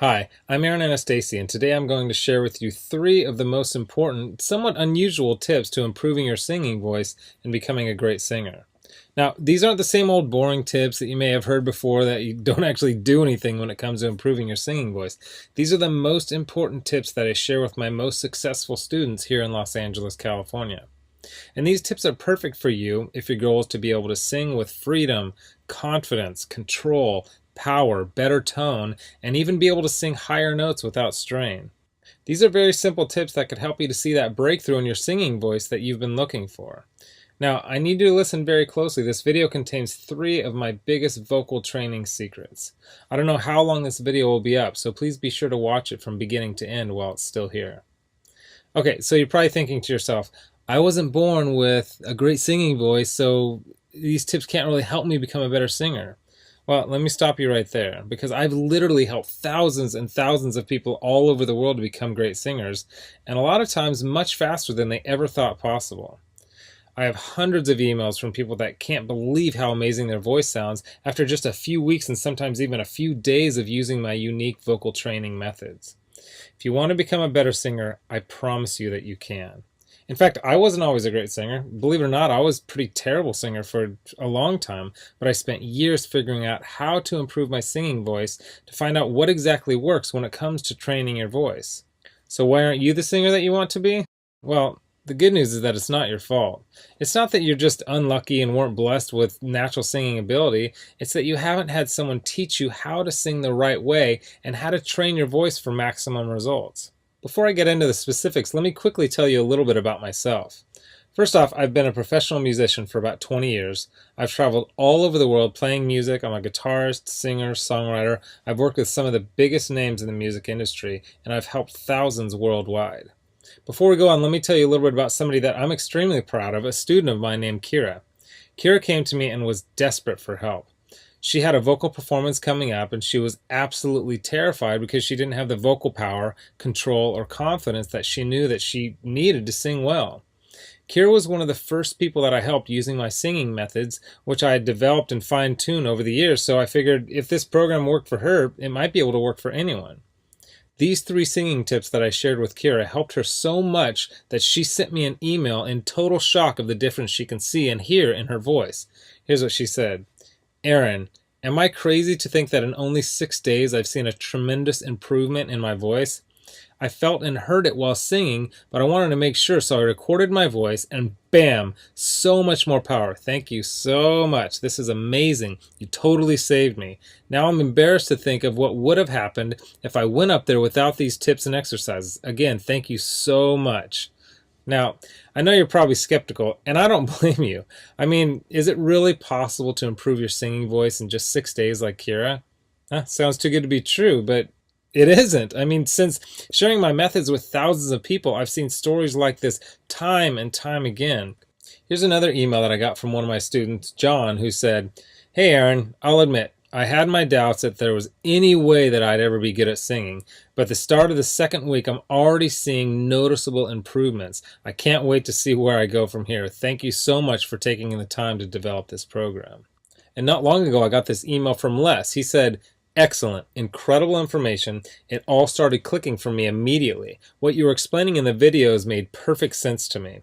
Hi, I'm Aaron Anastasi, and today I'm going to share with you three of the most important, somewhat unusual tips to improving your singing voice and becoming a great singer. Now, these aren't the same old boring tips that you may have heard before that you don't actually do anything when it comes to improving your singing voice. These are the most important tips that I share with my most successful students here in Los Angeles, California. And these tips are perfect for you if your goal is to be able to sing with freedom, confidence, control, power, better tone, and even be able to sing higher notes without strain. These are very simple tips that could help you to see that breakthrough in your singing voice that you've been looking for. Now, I need you to listen very closely. This video contains three of my biggest vocal training secrets. I don't know how long this video will be up, so please be sure to watch it from beginning to end while it's still here. Okay, so you're probably thinking to yourself, I wasn't born with a great singing voice, so these tips can't really help me become a better singer. Well, let me stop you right there, because I've literally helped thousands and thousands of people all over the world to become great singers, and a lot of times much faster than they ever thought possible. I have hundreds of emails from people that can't believe how amazing their voice sounds after just a few weeks and sometimes even a few days of using my unique vocal training methods. If you want to become a better singer, I promise you that you can. In fact, I wasn't always a great singer. Believe it or not, I was a pretty terrible singer for a long time, but I spent years figuring out how to improve my singing voice to find out what exactly works when it comes to training your voice. So why aren't you the singer that you want to be? Well, the good news is that it's not your fault. It's not that you're just unlucky and weren't blessed with natural singing ability. It's that you haven't had someone teach you how to sing the right way and how to train your voice for maximum results. Before I get into the specifics, let me quickly tell you a little bit about myself. First off, I've been a professional musician for about 20 years. I've traveled all over the world playing music. I'm a guitarist, singer, songwriter. I've worked with some of the biggest names in the music industry, and I've helped thousands worldwide. Before we go on, let me tell you a little bit about somebody that I'm extremely proud of, a student of mine named Kira. Kira came to me and was desperate for help. She had a vocal performance coming up, and she was absolutely terrified because she didn't have the vocal power, control, or confidence that she knew that she needed to sing well. Kira was one of the first people that I helped using my singing methods, which I had developed and fine-tuned over the years, so I figured if this program worked for her, it might be able to work for anyone. These three singing tips that I shared with Kira helped her so much that she sent me an email in total shock of the difference she can see and hear in her voice. Here's what she said. Aaron, am I crazy to think that in only 6 days I've seen a tremendous improvement in my voice? I felt and heard it while singing, but I wanted to make sure, so I recorded my voice and bam, so much more power. Thank you so much. This is amazing. You totally saved me. Now I'm embarrassed to think of what would have happened if I went up there without these tips and exercises. Again, thank you so much. Now, I know you're probably skeptical, and I don't blame you. I mean, is it really possible to improve your singing voice in just 6 days like Kira? Sounds too good to be true, but it isn't. I mean, since sharing my methods with thousands of people, I've seen stories like this time and time again. Here's another email that I got from one of my students, John, who said, Hey Aaron, I'll admit, I had my doubts that there was any way that I'd ever be good at singing, but at the start of the second week, I'm already seeing noticeable improvements. I can't wait to see where I go from here. Thank you so much for taking the time to develop this program. And not long ago, I got this email from Les. He said, Excellent, incredible information. It all started clicking for me immediately. What you were explaining in the videos made perfect sense to me.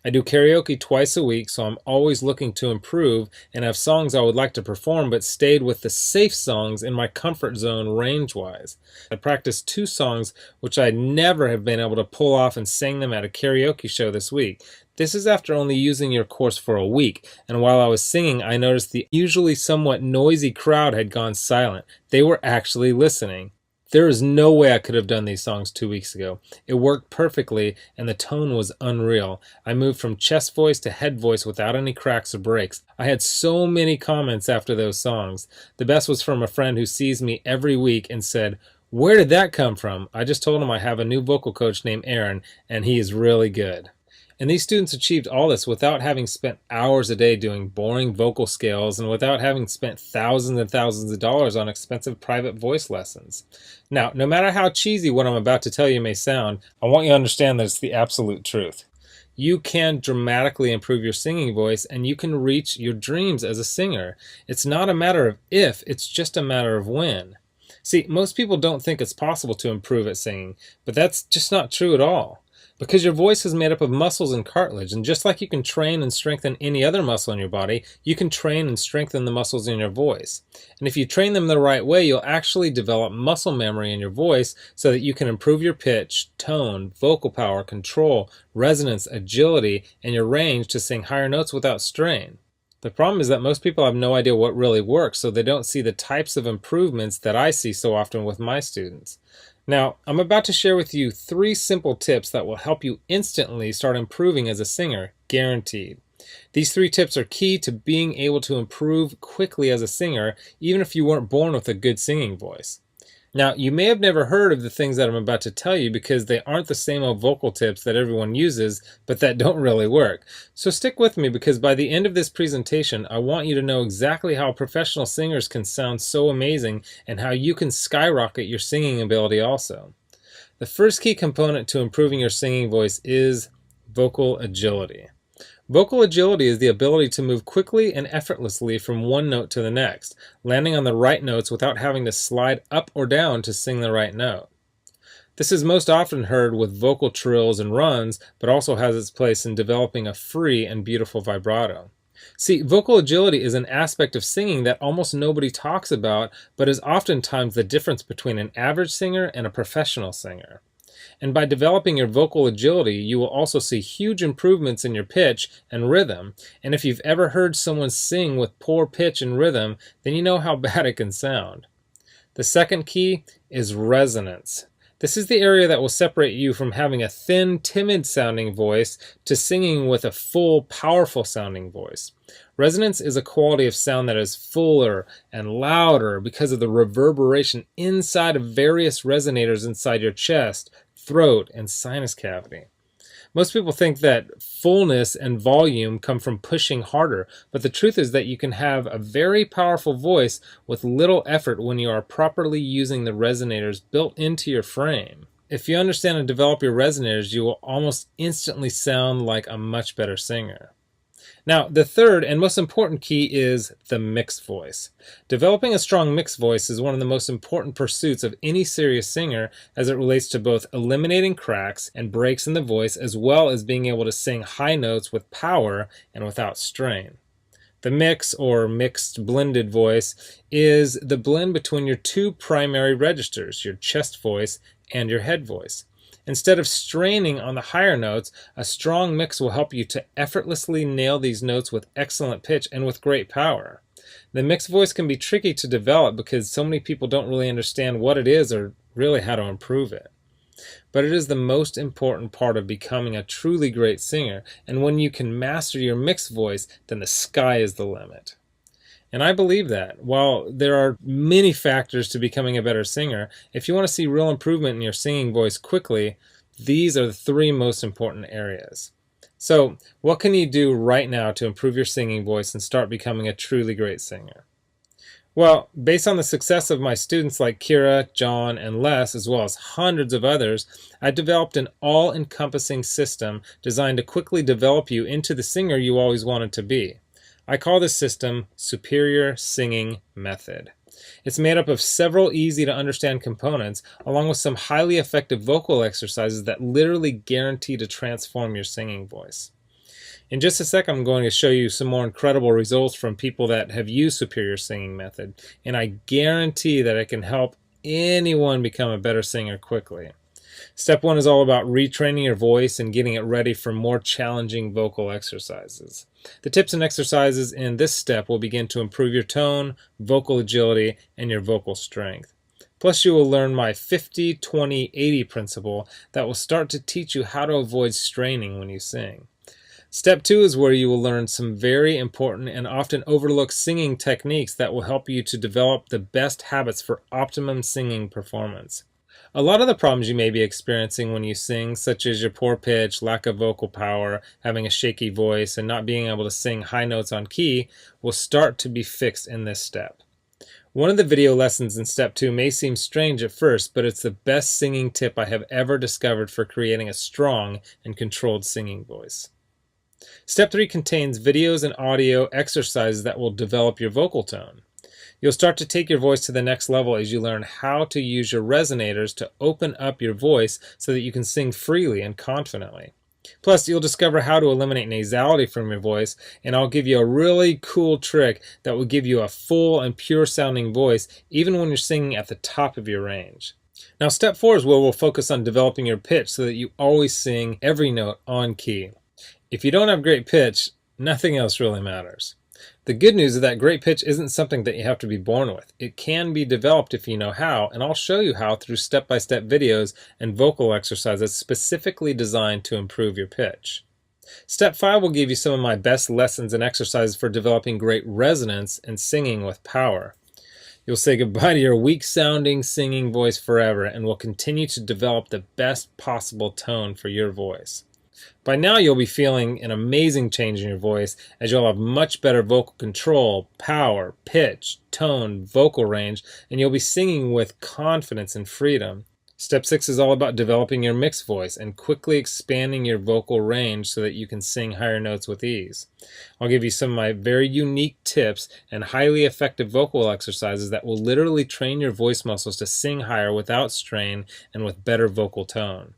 I do karaoke twice a week, so I'm always looking to improve and have songs I would like to perform, but stayed with the safe songs in my comfort zone range-wise. I practiced 2 songs which I'd never have been able to pull off and sang them at a karaoke show this week. This is after only using your course for a week, and while I was singing, I noticed the usually somewhat noisy crowd had gone silent. They were actually listening. There is no way I could have done these songs 2 weeks ago. It worked perfectly, and the tone was unreal. I moved from chest voice to head voice without any cracks or breaks. I had so many comments after those songs. The best was from a friend who sees me every week and said, Where did that come from? I just told him I have a new vocal coach named Aaron, and he is really good. And these students achieved all this without having spent hours a day doing boring vocal scales and without having spent thousands and thousands of dollars on expensive private voice lessons. Now, no matter how cheesy what I'm about to tell you may sound, I want you to understand that it's the absolute truth. You can dramatically improve your singing voice, and you can reach your dreams as a singer. It's not a matter of if, it's just a matter of when. See, most people don't think it's possible to improve at singing, but that's just not true at all. Because your voice is made up of muscles and cartilage, and just like you can train and strengthen any other muscle in your body, you can train and strengthen the muscles in your voice. And if you train them the right way, you'll actually develop muscle memory in your voice so that you can improve your pitch, tone, vocal power, control, resonance, agility, and your range to sing higher notes without strain. The problem is that most people have no idea what really works, so they don't see the types of improvements that I see so often with my students. Now, I'm about to share with you 3 simple tips that will help you instantly start improving as a singer, guaranteed. These 3 tips are key to being able to improve quickly as a singer, even if you weren't born with a good singing voice. Now, you may have never heard of the things that I'm about to tell you because they aren't the same old vocal tips that everyone uses, but that don't really work. So stick with me because by the end of this presentation, I want you to know exactly how professional singers can sound so amazing and how you can skyrocket your singing ability also. The first key component to improving your singing voice is vocal agility. Vocal agility is the ability to move quickly and effortlessly from one note to the next, landing on the right notes without having to slide up or down to sing the right note. This is most often heard with vocal trills and runs, but also has its place in developing a free and beautiful vibrato. See, vocal agility is an aspect of singing that almost nobody talks about, but is oftentimes the difference between an average singer and a professional singer. And by developing your vocal agility, you will also see huge improvements in your pitch and rhythm. And if you've ever heard someone sing with poor pitch and rhythm, then you know how bad it can sound. The second key is resonance. This is the area that will separate you from having a thin, timid sounding voice to singing with a full, powerful sounding voice. Resonance is a quality of sound that is fuller and louder because of the reverberation inside of various resonators inside your chest, throat, and sinus cavity. Most people think that fullness and volume come from pushing harder, but the truth is that you can have a very powerful voice with little effort when you are properly using the resonators built into your frame. If you understand and develop your resonators, you will almost instantly sound like a much better singer. Now, the third and most important key is the mixed voice. Developing a strong mixed voice is one of the most important pursuits of any serious singer as it relates to both eliminating cracks and breaks in the voice as well as being able to sing high notes with power and without strain. The mix, or mixed blended voice, is the blend between your 2 primary registers, your chest voice and your head voice. Instead of straining on the higher notes, a strong mix will help you to effortlessly nail these notes with excellent pitch and with great power. The mixed voice can be tricky to develop because so many people don't really understand what it is or really how to improve it. But it is the most important part of becoming a truly great singer, and when you can master your mixed voice, then the sky is the limit. And I believe that. While there are many factors to becoming a better singer, if you want to see real improvement in your singing voice quickly, these are the 3 most important areas. So, what can you do right now to improve your singing voice and start becoming a truly great singer? Well, based on the success of my students like Kira, John, and Les, as well as hundreds of others, I developed an all-encompassing system designed to quickly develop you into the singer you always wanted to be. I call this system Superior Singing Method. It's made up of several easy to understand components, along with some highly effective vocal exercises that literally guarantee to transform your singing voice. In just a sec, I'm going to show you some more incredible results from people that have used Superior Singing Method, and I guarantee that it can help anyone become a better singer quickly. Step 1 is all about retraining your voice and getting it ready for more challenging vocal exercises. The tips and exercises in this step will begin to improve your tone, vocal agility, and your vocal strength. Plus, you will learn my 50-20-80 principle that will start to teach you how to avoid straining when you sing. Step 2 is where you will learn some very important and often overlooked singing techniques that will help you to develop the best habits for optimum singing performance. A lot of the problems you may be experiencing when you sing, such as your poor pitch, lack of vocal power, having a shaky voice, and not being able to sing high notes on key, will start to be fixed in this step. One of the video lessons in Step 2 may seem strange at first, but it's the best singing tip I have ever discovered for creating a strong and controlled singing voice. Step 3 contains videos and audio exercises that will develop your vocal tone. You'll start to take your voice to the next level as you learn how to use your resonators to open up your voice so that you can sing freely and confidently. Plus, you'll discover how to eliminate nasality from your voice, and I'll give you a really cool trick that will give you a full and pure sounding voice even when you're singing at the top of your range. Now, step 4 is where we'll focus on developing your pitch so that you always sing every note on key. If you don't have great pitch, nothing else really matters. The good news is that great pitch isn't something that you have to be born with. It can be developed if you know how, and I'll show you how through step-by-step videos and vocal exercises specifically designed to improve your pitch. Step 5 will give you some of my best lessons and exercises for developing great resonance and singing with power. You'll say goodbye to your weak-sounding singing voice forever and will continue to develop the best possible tone for your voice. By now you'll be feeling an amazing change in your voice as you'll have much better vocal control, power, pitch, tone, vocal range, and you'll be singing with confidence and freedom. Step 6 is all about developing your mixed voice and quickly expanding your vocal range so that you can sing higher notes with ease. I'll give you some of my very unique tips and highly effective vocal exercises that will literally train your voice muscles to sing higher without strain and with better vocal tone.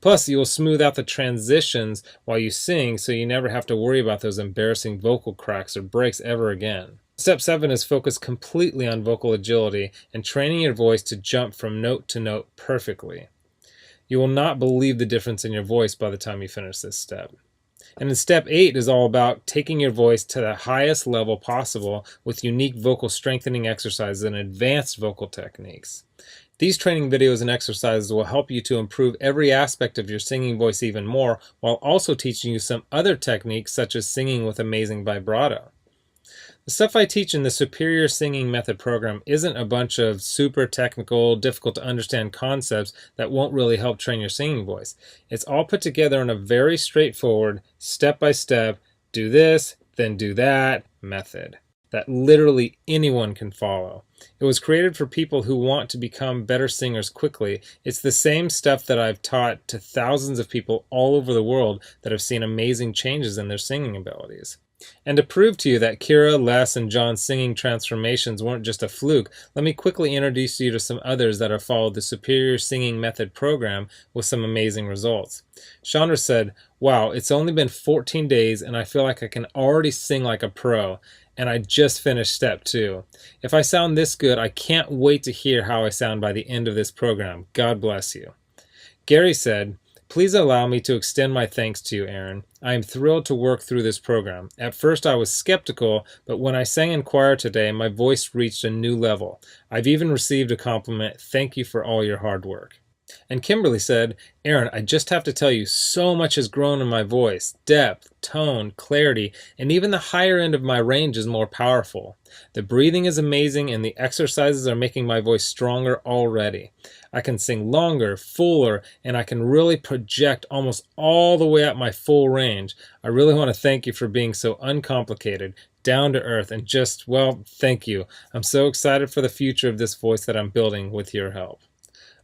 Plus, you will smooth out the transitions while you sing so you never have to worry about those embarrassing vocal cracks or breaks ever again. Step 7 is focused completely on vocal agility and training your voice to jump from note to note perfectly. You will not believe the difference in your voice by the time you finish this step. And then step 8 is all about taking your voice to the highest level possible with unique vocal strengthening exercises and advanced vocal techniques. These training videos and exercises will help you to improve every aspect of your singing voice even more, while also teaching you some other techniques such as singing with amazing vibrato. The stuff I teach in the Superior Singing Method program isn't a bunch of super technical, difficult to understand concepts that won't really help train your singing voice. It's all put together in a very straightforward, step-by-step, do this, then do that method that literally anyone can follow. It was created for people who want to become better singers quickly. It's the same stuff that I've taught to thousands of people all over the world that have seen amazing changes in their singing abilities. And to prove to you that Kira, Les, and John's singing transformations weren't just a fluke, let me quickly introduce you to some others that have followed the Superior Singing Method program with some amazing results. Chandra said, "Wow, it's only been 14 days and I feel like I can already sing like a pro. And I just finished step 2. If I sound this good, I can't wait to hear how I sound by the end of this program. God bless you." Gary said, "Please allow me to extend my thanks to you, Aaron. I am thrilled to work through this program. At first I was skeptical, but when I sang in choir today, my voice reached a new level. I've even received a compliment. Thank you for all your hard work." And Kimberly said, "Aaron, I just have to tell you, so much has grown in my voice. Depth, tone, clarity, and even the higher end of my range is more powerful. The breathing is amazing and the exercises are making my voice stronger already. I can sing longer, fuller, and I can really project almost all the way up my full range. I really want to thank you for being so uncomplicated, down to earth, and just, well, thank you. I'm so excited for the future of this voice that I'm building with your help."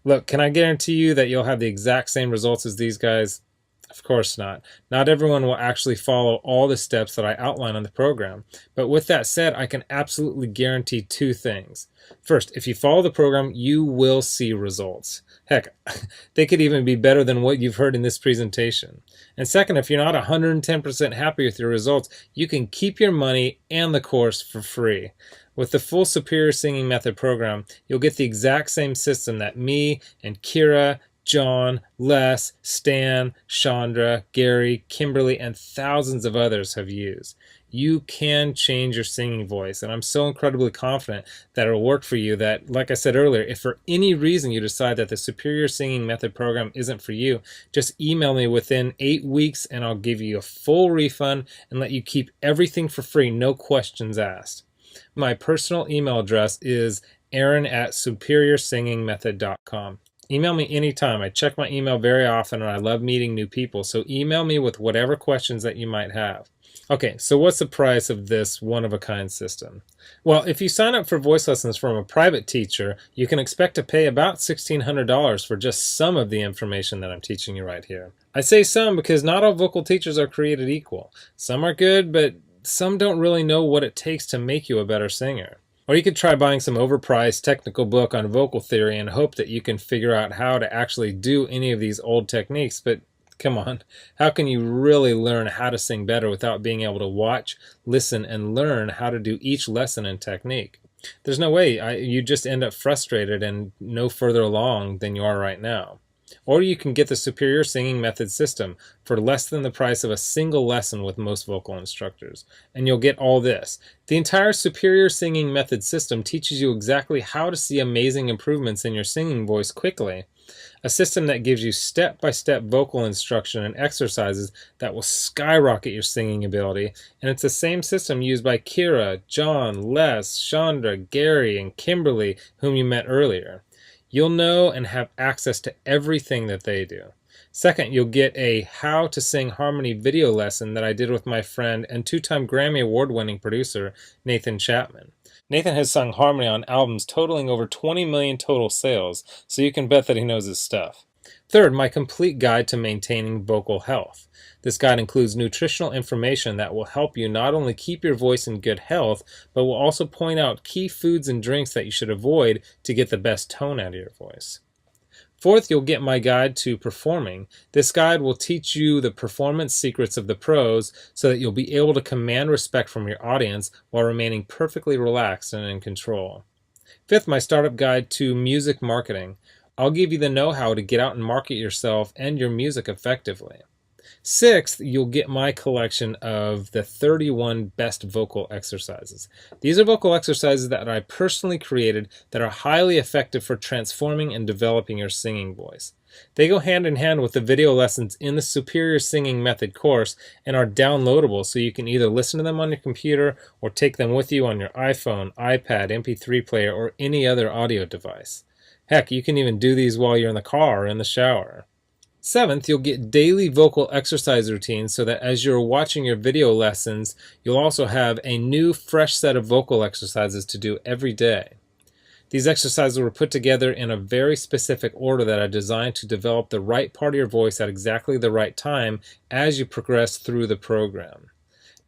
Look, can I guarantee you that you'll have the exact same results as these guys? Of course not. Not everyone will actually follow all the steps that I outline on the program. But with that said, I can absolutely guarantee 2 things. First, if you follow the program, you will see results. Heck, they could even be better than what you've heard in this presentation. And second, if you're not 110% happy with your results, you can keep your money and the course for free. With the full Superior Singing Method program, you'll get the exact same system that me and Kira, John, Les, Stan, Chandra, Gary, Kimberly, and thousands of others have used. You can change your singing voice, and I'm so incredibly confident that it'll work for you that, like I said earlier, if for any reason you decide that the Superior Singing Method program isn't for you, just email me within 8 weeks and I'll give you a full refund and let you keep everything for free, no questions asked. My personal email address is aaron@superiorsingingmethod.com. Email me anytime. I check my email very often and I love meeting new people, so email me with whatever questions that you might have. Okay, so what's the price of this one-of-a-kind system? Well, if you sign up for voice lessons from a private teacher, you can expect to pay about $1,600 for just some of the information that I'm teaching you right here. I say some because not all vocal teachers are created equal. Some are good, but some don't really know what it takes to make you a better singer. Or you could try buying some overpriced technical book on vocal theory and hope that you can figure out how to actually do any of these old techniques. But come on, how can you really learn how to sing better without being able to watch, listen, and learn how to do each lesson and technique? There's no way. You just end up frustrated and no further along than you are right now. Or you can get the Superior Singing Method system for less than the price of a single lesson with most vocal instructors. And you'll get all this. The entire Superior Singing Method system teaches you exactly how to see amazing improvements in your singing voice quickly. A system that gives you step-by-step vocal instruction and exercises that will skyrocket your singing ability. And it's the same system used by Kira, John, Les, Chandra, Gary, and Kimberly, whom you met earlier. You'll know and have access to everything that they do. Second, you'll get a How to Sing Harmony video lesson that I did with my friend and two-time Grammy Award-winning producer, Nathan Chapman. Nathan has sung harmony on albums totaling over 20 million total sales, so you can bet that he knows his stuff. Third, my complete guide to maintaining vocal health. This guide includes nutritional information that will help you not only keep your voice in good health, but will also point out key foods and drinks that you should avoid to get the best tone out of your voice. Fourth, you'll get my guide to performing. This guide will teach you the performance secrets of the pros so that you'll be able to command respect from your audience while remaining perfectly relaxed and in control. Fifth, my startup guide to music marketing. I'll give you the know-how to get out and market yourself and your music effectively. Sixth, you'll get my collection of the 31 best vocal exercises. These are vocal exercises that I personally created that are highly effective for transforming and developing your singing voice. They go hand in hand with the video lessons in the Superior Singing Method course and are downloadable, so you can either listen to them on your computer or take them with you on your iPhone, iPad, MP3 player, or any other audio device. Heck, you can even do these while you're in the car or in the shower. Seventh, you'll get daily vocal exercise routines so that as you're watching your video lessons, you'll also have a new, fresh set of vocal exercises to do every day. These exercises were put together in a very specific order that I designed to develop the right part of your voice at exactly the right time as you progress through the program.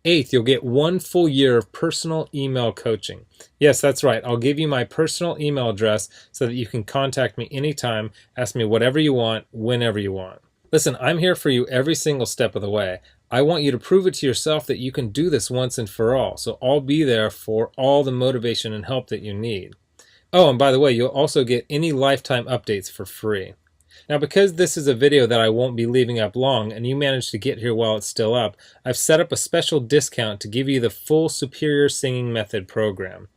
Eighth, you'll get 1 full year of personal email coaching. Yes, that's right. I'll give you my personal email address so that you can contact me anytime, ask me whatever you want, whenever you want. Listen, I'm here for you every single step of the way. I want you to prove it to yourself that you can do this once and for all, so I'll be there for all the motivation and help that you need. Oh, and by the way, you'll also get any lifetime updates for free. Now, because this is a video that I won't be leaving up long and you managed to get here while it's still up, I've set up a special discount to give you the full Superior Singing Method program.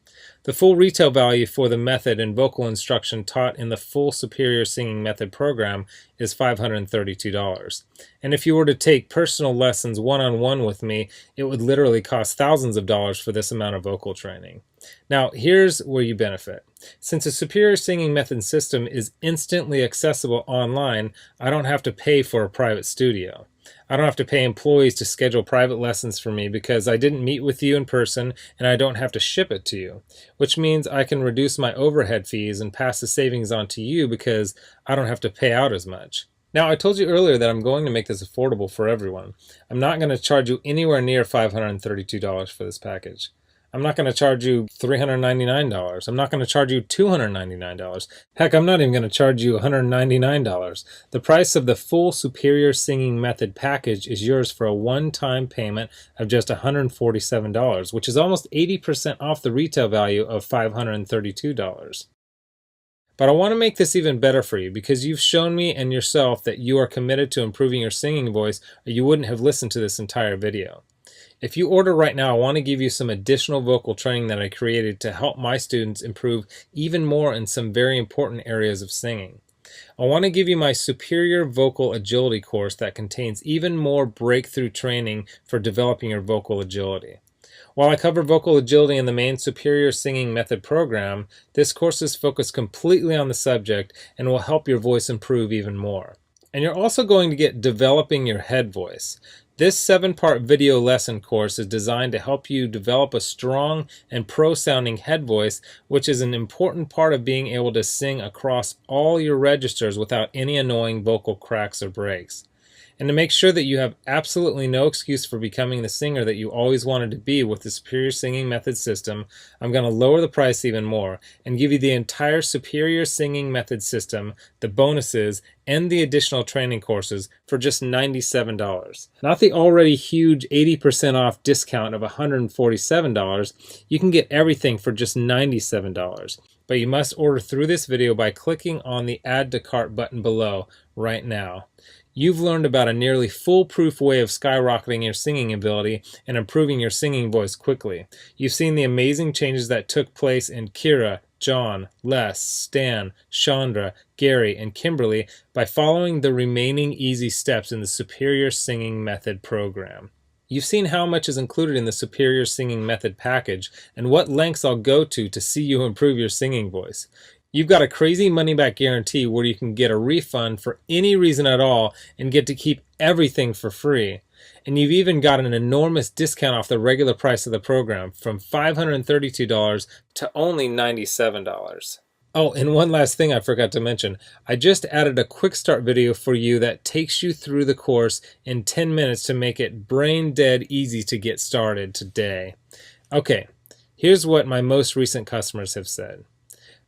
The full retail value for the method and vocal instruction taught in the full Superior Singing Method program is $532. And if you were to take personal lessons one-on-one with me, it would literally cost thousands of dollars for this amount of vocal training. Now, here's where you benefit. Since the Superior Singing Method system is instantly accessible online, I don't have to pay for a private studio. I don't have to pay employees to schedule private lessons for me because I didn't meet with you in person and I don't have to ship it to you, which means I can reduce my overhead fees and pass the savings on to you because I don't have to pay out as much. Now, I told you earlier that I'm going to make this affordable for everyone. I'm not going to charge you anywhere near $532 for this package. I'm not going to charge you $399. I'm not going to charge you $299. Heck, I'm not even going to charge you $199. The price of the full Superior Singing Method package is yours for a one-time payment of just $147, which is almost 80% off the retail value of $532. But I want to make this even better for you because you've shown me and yourself that you are committed to improving your singing voice, or you wouldn't have listened to this entire video. If you order right now, I want to give you some additional vocal training that I created to help my students improve even more in some very important areas of singing. I want to give you my Superior Vocal Agility course that contains even more breakthrough training for developing your vocal agility. While I cover vocal agility in the main Superior Singing Method program, this course is focused completely on the subject and will help your voice improve even more. And you're also going to get Developing Your Head Voice. This 7-part video lesson course is designed to help you develop a strong and pro-sounding head voice, which is an important part of being able to sing across all your registers without any annoying vocal cracks or breaks. And to make sure that you have absolutely no excuse for becoming the singer that you always wanted to be with the Superior Singing Method system, I'm going to lower the price even more and give you the entire Superior Singing Method system, the bonuses, and the additional training courses for just $97. Not the already huge 80% off discount of $147. You can get everything for just $97. But you must order through this video by clicking on the Add to Cart button below right now. You've learned about a nearly foolproof way of skyrocketing your singing ability and improving your singing voice quickly. You've seen the amazing changes that took place in Kira, John, Les, Stan, Chandra, Gary, and Kimberly by following the remaining easy steps in the Superior Singing Method program. You've seen how much is included in the Superior Singing Method package and what lengths I'll go to see you improve your singing voice. You've got a crazy money-back guarantee where you can get a refund for any reason at all and get to keep everything for free. And you've even got an enormous discount off the regular price of the program from $532 to only $97. Oh, and one last thing I forgot to mention. I just added a quick start video for you that takes you through the course in 10 minutes to make it brain dead easy to get started today. Okay, here's what my most recent customers have said.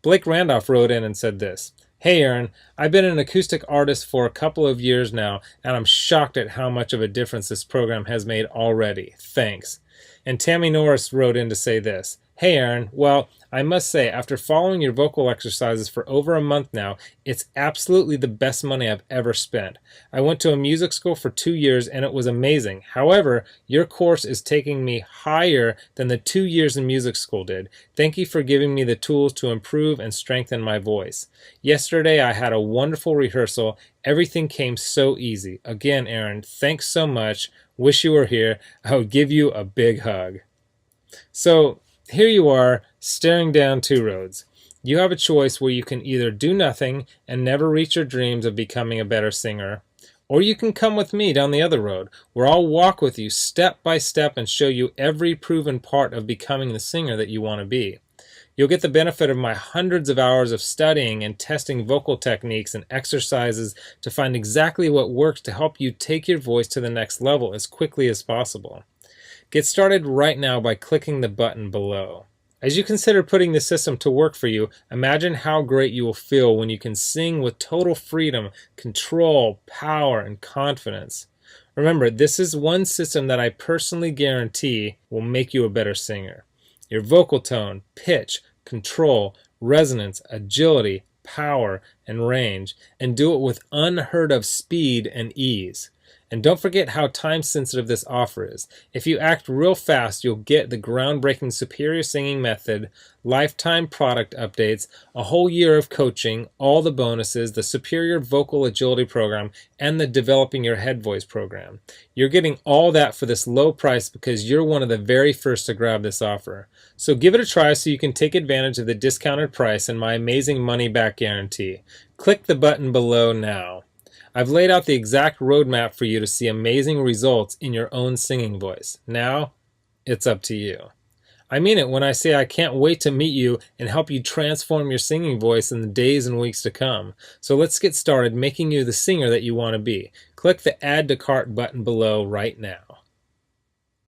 Blake Randolph wrote in and said this: "Hey Aaron, I've been an acoustic artist for a couple of years now, and I'm shocked at how much of a difference this program has made already. Thanks." And Tammy Norris wrote in to say this: "Hey Aaron, well, I must say, after following your vocal exercises for over a month now, it's absolutely the best money I've ever spent. I went to a music school for 2 years and it was amazing. However, your course is taking me higher than the 2 years in music school did. Thank you for giving me the tools to improve and strengthen my voice. Yesterday I had a wonderful rehearsal. Everything came so easy. Again, Aaron, thanks so much. Wish you were here. I would give you a big hug." So here you are, staring down two roads. You have a choice where you can either do nothing and never reach your dreams of becoming a better singer, or you can come with me down the other road, where I'll walk with you step by step and show you every proven part of becoming the singer that you want to be. You'll get the benefit of my hundreds of hours of studying and testing vocal techniques and exercises to find exactly what works to help you take your voice to the next level as quickly as possible. Get started right now by clicking the button below. As you consider putting the system to work for you, imagine how great you will feel when you can sing with total freedom, control, power, and confidence. Remember, this is one system that I personally guarantee will make you a better singer. Your vocal tone, pitch, control, resonance, agility, power, and range, and do it with unheard of speed and ease. And don't forget how time-sensitive this offer is. If you act real fast, you'll get the groundbreaking Superior Singing Method, lifetime product updates, a whole year of coaching, all the bonuses, the Superior Vocal Agility Program, and the Developing Your Head Voice program. You're getting all that for this low price because you're one of the very first to grab this offer. So give it a try so you can take advantage of the discounted price and my amazing money-back guarantee. Click the button below now. I've laid out the exact roadmap for you to see amazing results in your own singing voice. Now, it's up to you. I mean it when I say I can't wait to meet you and help you transform your singing voice in the days and weeks to come. So let's get started making you the singer that you want to be. Click the Add to Cart button below right now.